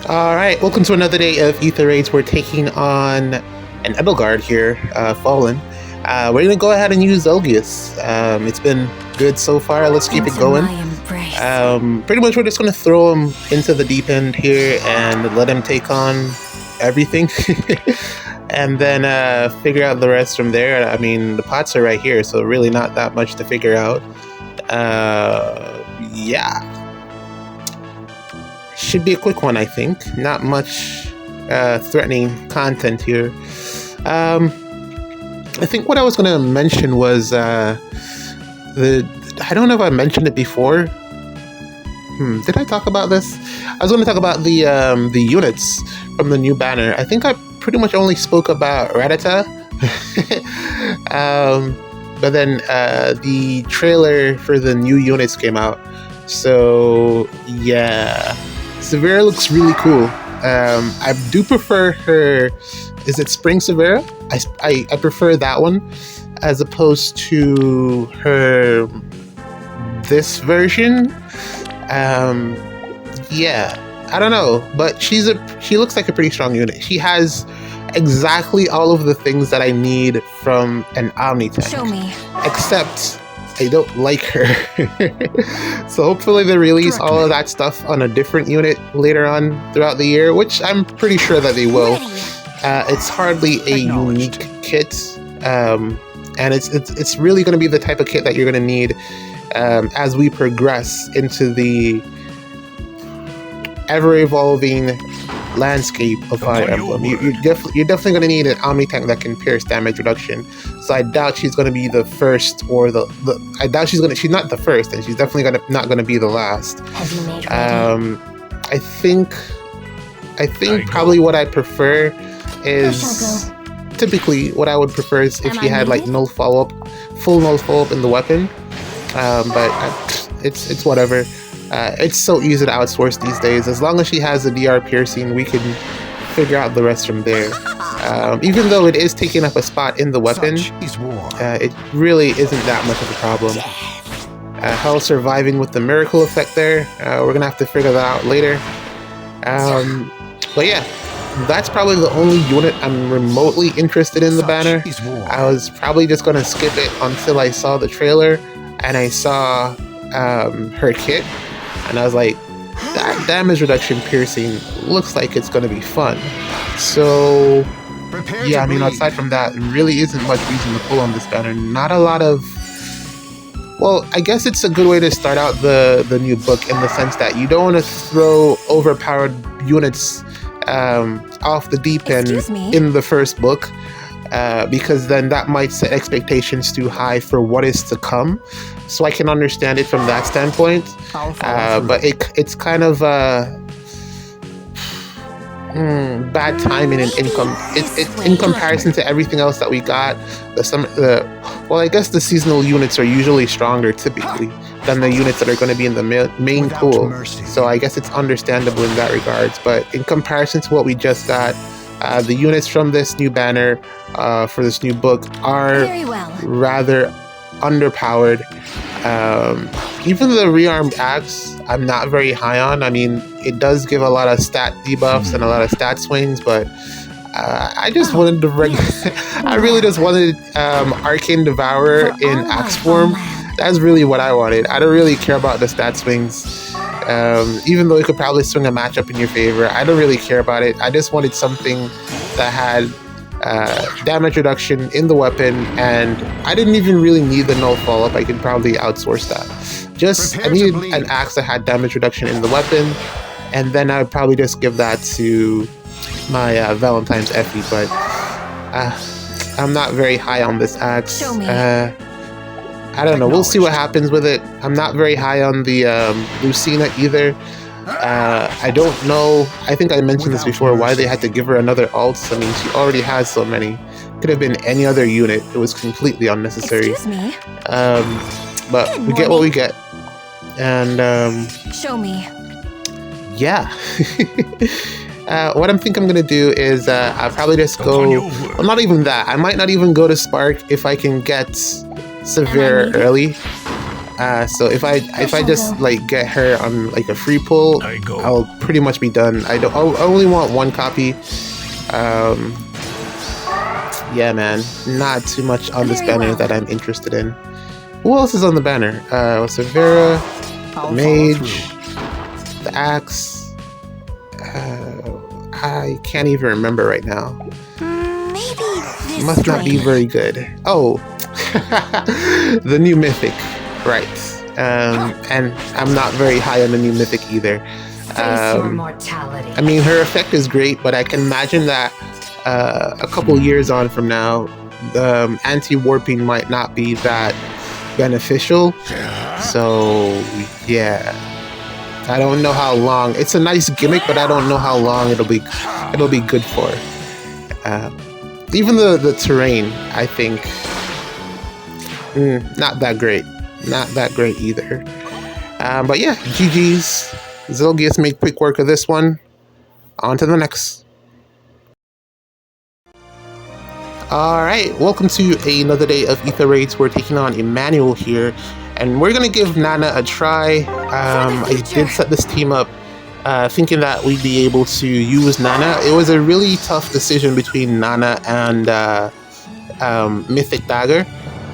All right, welcome to another day of Ether Raids. We're taking on an Edelgard here, Fallen. We're gonna go ahead and use Elgius. It's been good so far. Let's keep it going. Pretty much, we're just gonna throw him into the deep end here and let him take on everything, and then figure out the rest from there. I mean, the pots are right here, so really not that much to figure out. Yeah. Should be a quick one, I think. Not much threatening content here. I think what I was going to mention was I don't know if I mentioned it before. Did I talk about this? I was going to talk about the units from the new banner. I think I pretty much only spoke about Ratata. But then the trailer for the new units came out. So yeah. Severa looks really cool. I do prefer her. Is it Spring Severa? I prefer that one as opposed to her this version. Yeah, I don't know, but she looks like a pretty strong unit. She has exactly all of the things that I need from an Omni tank. Show me. Except I don't like her. So hopefully they release all of that stuff on a different unit later on throughout the year, which I'm pretty sure that they will. It's hardly a unique kit, and it's really going to be the type of kit that you're going to need as we progress into the ever-evolving landscape of Fire Emblem. You're definitely going to need an Omni tank that can pierce damage reduction. So I doubt she's going to be the first, or I doubt she's not the first, and she's definitely not going to be the last. I think probably what I prefer is typically what I would prefer is if she had like full null follow up in the weapon. But it's whatever. It's so easy to outsource these days. As long as she has a DR piercing, we can figure out the rest from there. Even though it is taking up a spot in the weapon, it really isn't that much of a problem. How surviving with the miracle effect there, we're gonna have to figure that out later. But yeah, that's probably the only unit I'm remotely interested in the banner. I was probably just gonna skip it until I saw the trailer and I saw her kit. And I was like, that damage reduction piercing looks like it's going to be fun. So, yeah, I mean, aside from that, there really isn't much reason to pull on this banner. Not a lot of... Well, I guess it's a good way to start out the new book in the sense that you don't want to throw overpowered units off the deep end in the first book. Because then that might set expectations too high for what is to come. So I can understand it from that standpoint. But it's kind of bad timing in comparison to everything else that we got. Well, I guess the seasonal units are usually stronger typically than the units that are going to be in the main pool. So I guess it's understandable in that regards. But in comparison to what we just got, the units from this new banner for this new book are rather underpowered. Even the rearmed axe, I'm not very high on. I mean, it does give a lot of stat debuffs and a lot of stat swings, but I just wanted I really just wanted Arcane Devourer in axe form. That's really what I wanted. I don't really care about the stat swings. Even though it could probably swing a matchup in your favor, I don't really care about it. I just wanted something that had damage reduction in the weapon, and I didn't even really need the null follow-up. I could probably outsource that. I needed an axe that had damage reduction in the weapon, and then I would probably just give that to my Valentine's Effie, but I'm not very high on this axe. I don't know. We'll see what happens with it. I'm not very high on the Lucina either. I don't know. I think I mentioned this before, why they had to give her another alt. I mean, she already has so many. Could have been any other unit. It was completely unnecessary. Excuse me. But we get what we get. And show me. Yeah. What I'm going to do is I'll probably just go... Well, not even that. I might not even go to Spark if I can get Severe early. So if I just like get her on like a free pull, I'll pretty much be done. I only want one copy. Yeah, man, not too much on this banner that I'm interested in. Who else is on the banner? Severa, Mage, the Axe. I can't even remember right now. Maybe this Must not be very good. Oh, the new Mythic, right. And I'm not very high on the new Mythic either. I mean, her effect is great, but I can imagine that a couple years on from now, anti-warping might not be that beneficial. So, yeah. I don't know how long. It's a nice gimmick, but I don't know how long it'll be good for. Even the terrain, I think, not that great. Not that great either. But yeah, GG's. Zelgius made quick work of this one. On to the next. Alright, welcome to another day of Ether Raids. We're taking on Emmanuel here, and we're going to give Nana a try. I did set this team up thinking that we'd be able to use Nana. It was a really tough decision between Nana and Mythic Dagger,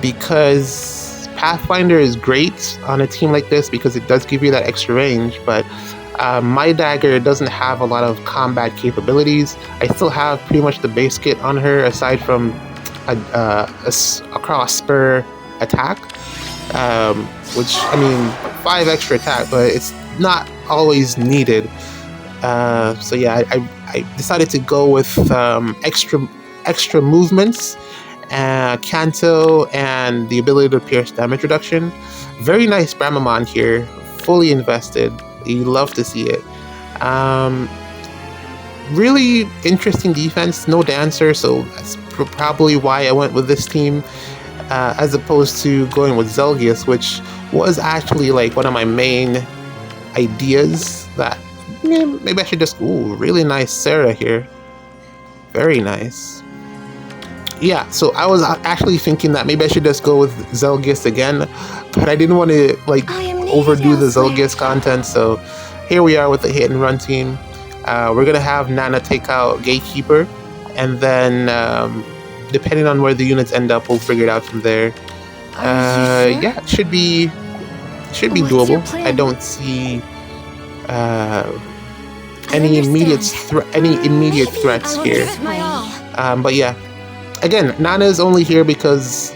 because Pathfinder is great on a team like this because it does give you that extra range, but my dagger doesn't have a lot of combat capabilities. I still have pretty much the base kit on her, aside from a cross spur attack, which, I mean, 5 extra attack, but it's not always needed. So yeah, I decided to go with extra movements, Canto, and the ability to pierce damage reduction. Very nice Bramamon here, fully invested. You love to see it. Really interesting defense, no dancer, so that's probably why I went with this team, as opposed to going with Zelgius, which was actually like one of my main ideas. That maybe I should just... Ooh, really nice Sarah here. Very nice. Yeah, so I was actually thinking that maybe I should just go with Zelgius again, but I didn't want to like overdo the Zelgius content, so here we are with the hit and run team. We're gonna have Nana take out Gatekeeper, and then depending on where the units end up, we'll figure it out from there. Yeah, it should be doable. I don't see any immediate threats here. But yeah. Again, Nana is only here because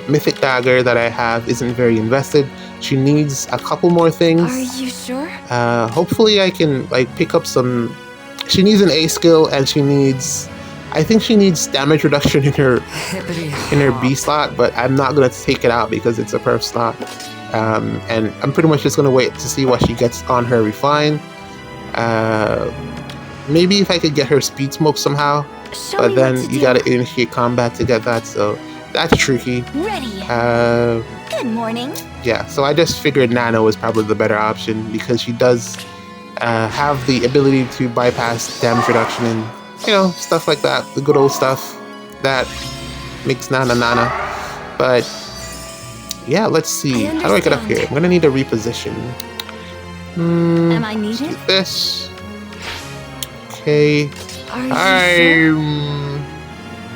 Mythic Dagger that I have isn't very invested. She needs a couple more things. Are you sure? Hopefully I can like pick up some... She needs an A skill, and she needs... I think she needs damage reduction in her B slot, but I'm not going to take it out because it's a perf slot. And I'm pretty much just going to wait to see what she gets on her refine. Maybe if I could get her speed smoke somehow. But then you gotta initiate combat to get that, so that's tricky. Ready. Good morning. Yeah, so I just figured Nana was probably the better option because she does have the ability to bypass damage reduction and, you know, stuff like that. The good old stuff that makes Nana Nana. But yeah, let's see. How do I get up here? I'm gonna need a reposition. Am I needed? Let's do this. Okay.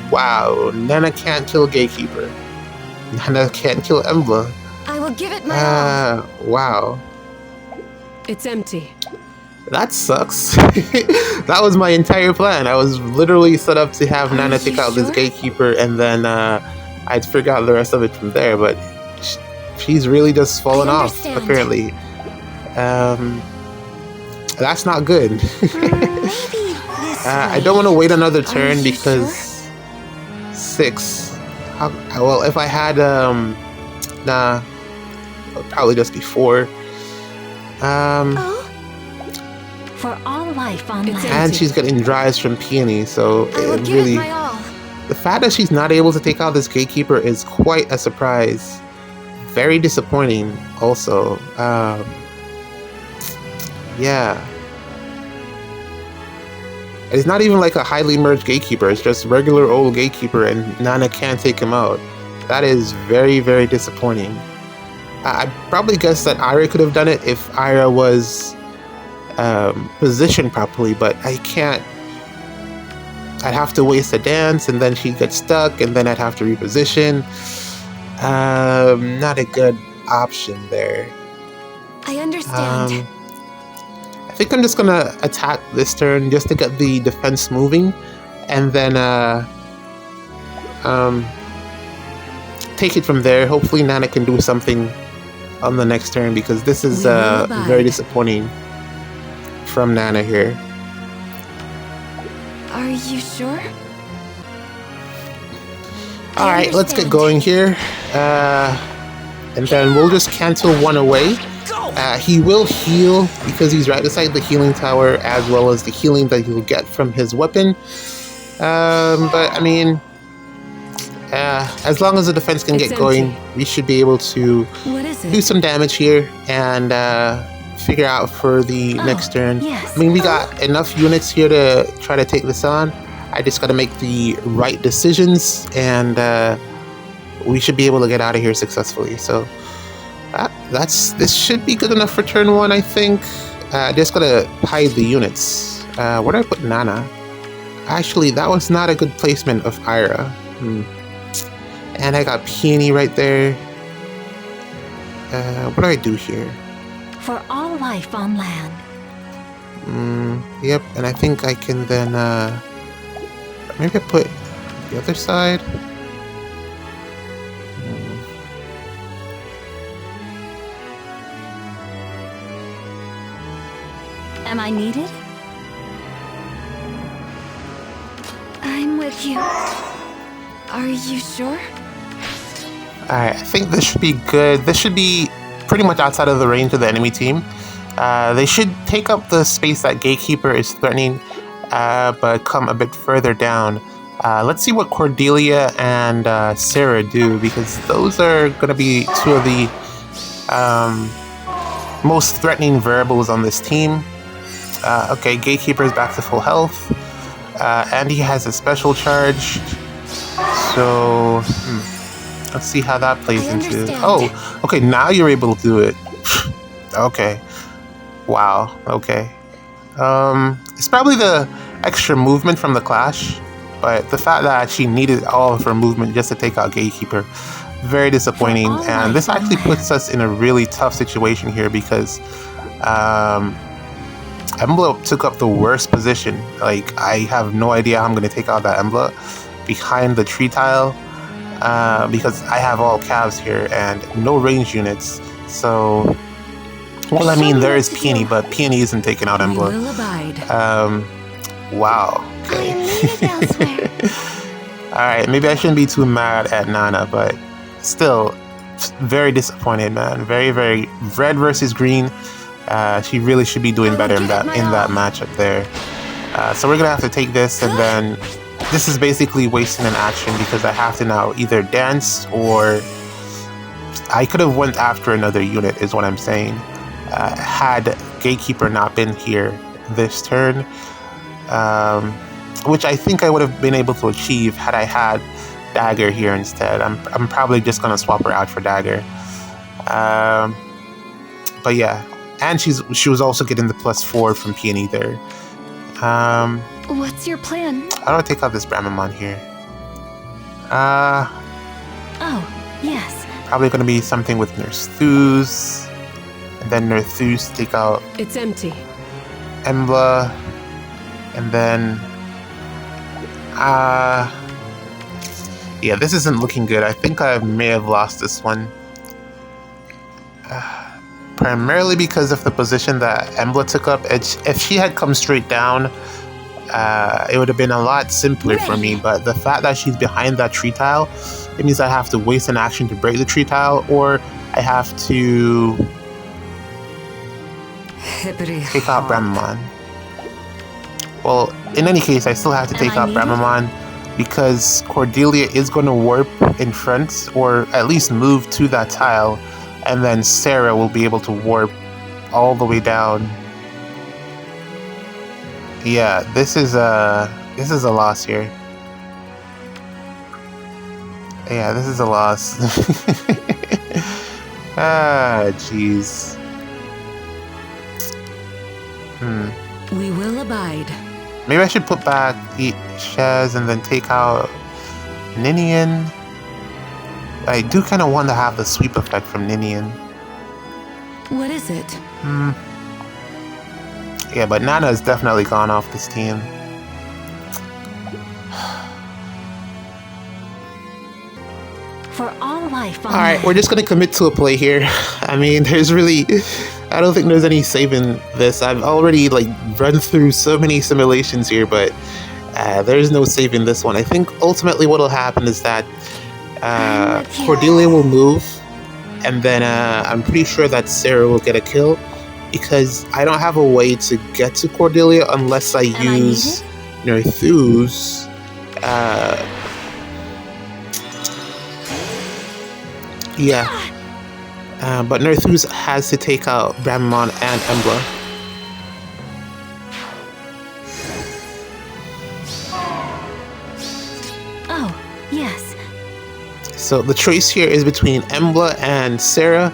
Wow, Nana can't kill Gatekeeper. Nana can't kill Embla. I will give it my all. Wow. It's empty. That sucks. That was my entire plan. I was literally set up to have Nana take out this Gatekeeper, and then I'd figure out the rest of it from there, but she's really just fallen off, apparently. That's not good. I don't want to wait another turn because 6. Well, if I had nah, it would probably just be 4. For all life on It's and she's getting dries from Peony, so it really... The fact that she's not able to take out this Gatekeeper is quite a surprise. Very disappointing, also. Yeah. It's not even like a highly merged Gatekeeper. It's just regular old Gatekeeper, and Nana can't take him out. That is very, very disappointing. I'd probably guess that Ira could have done it if Ira was positioned properly, but I can't. I'd have to waste a dance, and then she'd get stuck, and then I'd have to reposition. Not a good option there. I understand. I think I'm just gonna attack this turn just to get the defense moving, and then take it from there. Hopefully Nana can do something on the next turn, because this is very disappointing from Nana here. Are you sure? Alright, let's get going here. And then we'll just cancel one away. He will heal because he's right beside the healing tower, as well as the healing that he'll get from his weapon. But I mean, as long as the defense can get going, we should be able to do some damage here and figure out for the next turn. Yes. I mean, we got enough units here to try to take this on. I just got to make the right decisions, and we should be able to get out of here successfully. So this should be good enough for turn one, I think. Just gotta hide the units. Where did I put Nana? Actually, that was not a good placement of Ira. And I got Peony right there. What do I do here? For all life on land. Yep, and I think I can then maybe I put the other side. Am I needed? I'm with you. Are you sure? Alright, I think this should be good. This should be pretty much outside of the range of the enemy team. They should take up the space that Gatekeeper is threatening, but come a bit further down. Let's see what Cordelia and Sarah do, because those are going to be two of the most threatening variables on this team. Okay, Gatekeeper is back to full health. Andy has a special charge. So, let's see how that plays into... Oh, okay, now you're able to do it. Okay. Wow, okay. It's probably the extra movement from the clash, but the fact that she needed all of her movement just to take out Gatekeeper, very disappointing. And this actually puts us in a really tough situation here, because Embla took up the worst position. Like, I have no idea how I'm going to take out that Embla behind the tree tile, because I have all calves here and no range units. So, well, I mean, there is Peony, but Peony isn't taking out Embla. Wow. Okay. Alright, maybe I shouldn't be too mad at Nana, but still, very disappointed, man. Very, very red versus green. She really should be doing better in that matchup there. So we're gonna have to take this, and then this is basically wasting an action, because I have to now either dance, or I could have went after another unit, is what I'm saying. Had Gatekeeper not been here this turn, which I think I would have been able to achieve had I had Dagger here instead. I'm probably just gonna swap her out for Dagger. But yeah, and she was also getting the +4 from Peony there. What's your plan? How do I take out this Bramamon here? Oh, yes. Probably gonna be something with Nurse Thus, and then Nurse Thus take out It's empty. Embla, and then yeah, this isn't looking good. I think I may have lost this one. Primarily because of the position that Embla took up. If she had come straight down, it would have been a lot simpler for me, but the fact that she's behind that tree tile, it means I have to waste an action to break the tree tile, or I have to take out Bramamon. Well, in any case, I still have to take out Bramamon, because Cordelia is going to warp in front, or at least move to that tile, and then Sarah will be able to warp all the way down. Yeah, this is a loss here. Yeah, this is a loss. Ah, jeez. We will abide. Maybe I should put back Shaz and then take out Ninian. I do kind of want to have the sweep effect from Ninian. What is it? Yeah, but Nana's definitely gone off this team. For all life on Alright, we're just gonna commit to a play here. I mean, there's really... I don't think there's any saving this. I've already, like, run through so many simulations here, but there's no saving this one. I think ultimately what'll happen is that Cordelia will move, and then I'm pretty sure that Sarah will get a kill, because I don't have a way to get to Cordelia unless I use Nerthus. Yeah. But Nerthus has to take out Bramamon and Embla. Oh, yes. So the choice here is between Embla and Sarah,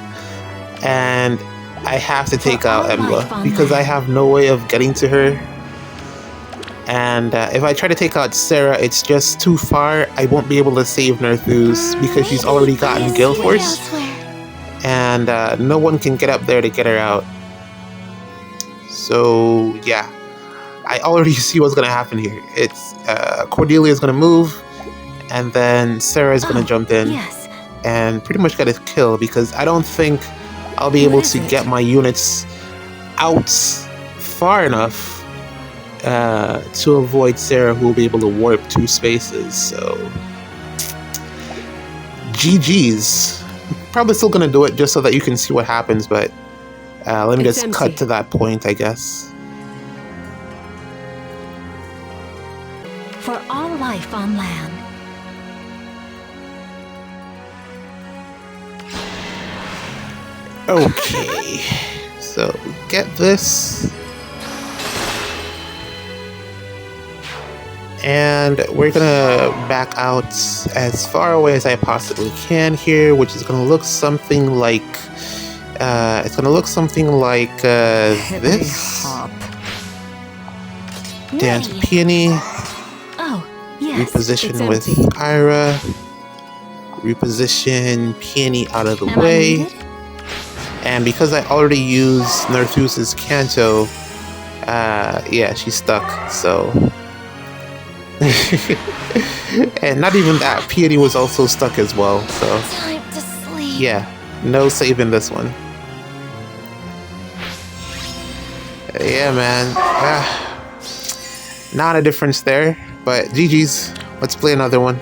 and I have to take out Embla because I have no way of getting to her. And if I try to take out Sarah, it's just too far. I won't be able to save Nerthus because she's already gotten Gale Force. And no one can get up there to get her out. So, yeah. I already see what's going to happen here. It's Cordelia is going to move, and then Sarah is going to jump in and pretty much get a kill, because I don't think I'll be able to get my units out far enough to avoid Sarah, who will be able to warp 2 spaces. So, GG's. Probably still gonna do it just so that you can see what happens, but let me just cut to that point, I guess. For all life on land. Okay, so get this. And we're gonna back out as far away as I possibly can here, which is gonna look something like this. Dance Peony. Oh, yes. Reposition with Ira. Reposition Peony out of the way. And because I already used Nerthus's Kanto, yeah, she's stuck, so... And not even that, Peony was also stuck as well, so... Time to sleep. Yeah, no saving this one. Yeah, man. Not a difference there, but GG's. Let's play another one.